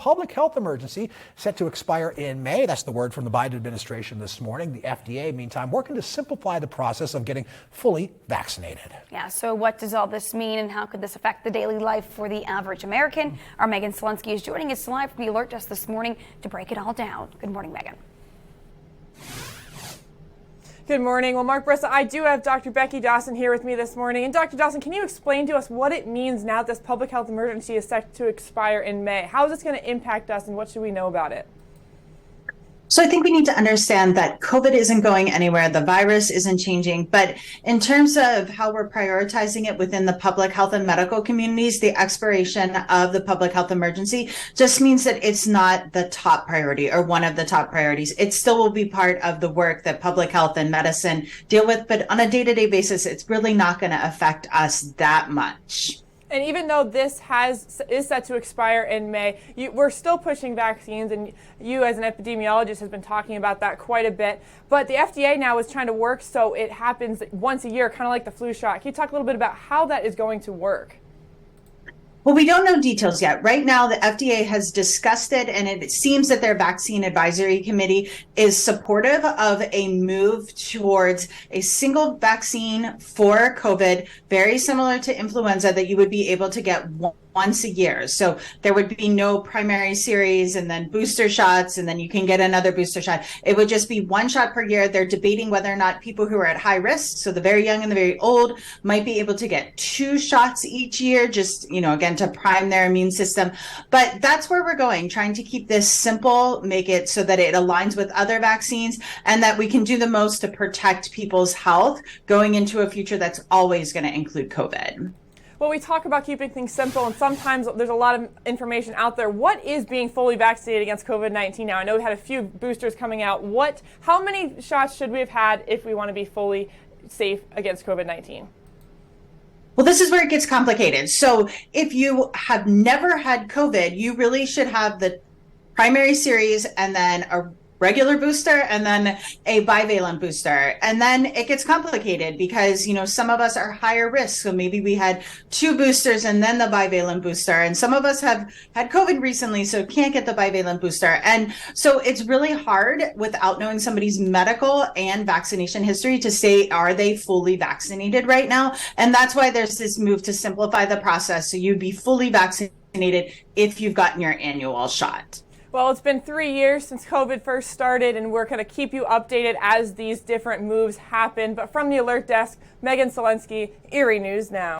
public health emergency set to expire in May. That's the word from the Biden administration this morning. The FDA, meantime, working to simplify the process of getting fully vaccinated. Yeah, so what does all this mean and how could this affect the daily life for the average American? Our Megan Selensky is joining us live from the Alert Desk this morning to break it all down. Good morning, Megan. Good morning. Well, Mark Brissa, I do have Dr. Becky Dawson here with me this morning. And Dr. Dawson, can you explain to us what it means now that this public health emergency is set to expire in May? How is this going to impact us and what should we know about it? So I think we need to understand that COVID isn't going anywhere. The virus isn't changing. But in terms of how we're prioritizing it within the public health and medical communities, the expiration of the public health emergency just means that it's not the top priority or one of the top priorities. It still will be part of the work that public health and medicine deal with. But on a day-to-day basis, it's really not going to affect us that much. And even though this is set to expire in May, we're still pushing vaccines, and you as an epidemiologist has been talking about that quite a bit. But the FDA now is trying to work so it happens once a year, kind of like the flu shot. Can you talk a little bit about how that is going to work? Well, we don't know details yet. Right now, the FDA has discussed it, and it seems that their vaccine advisory committee is supportive of a move towards a single vaccine for COVID, very similar to influenza, that you would be able to get once a year. So there would be no primary series and then booster shots, and then you can get another booster shot. It would just be one shot per year. They're debating whether or not people who are at high risk, so the very young and the very old, might be able to get 2 shots each year, just, again, to prime their immune system. But that's where we're going, trying to keep this simple, make it so that it aligns with other vaccines, and that we can do the most to protect people's health going into a future that's always going to include COVID. Well, we talk about keeping things simple, and sometimes there's a lot of information out there. What is being fully vaccinated against COVID-19 now? I know we had a few boosters coming out. How many shots should we have had if we want to be fully safe against COVID-19? Well, this is where it gets complicated. So if you have never had COVID, you really should have the primary series and then a regular booster and then a bivalent booster. And then it gets complicated because, some of us are higher risk. So maybe we had 2 boosters and then the bivalent booster. And some of us have had COVID recently, so can't get the bivalent booster. And so it's really hard without knowing somebody's medical and vaccination history to say, are they fully vaccinated right now? And that's why there's this move to simplify the process. So you'd be fully vaccinated if you've gotten your annual shot. Well, it's been 3 years since COVID first started, and we're going to keep you updated as these different moves happen. But from the Alert Desk, Megan Selensky, Erie News Now.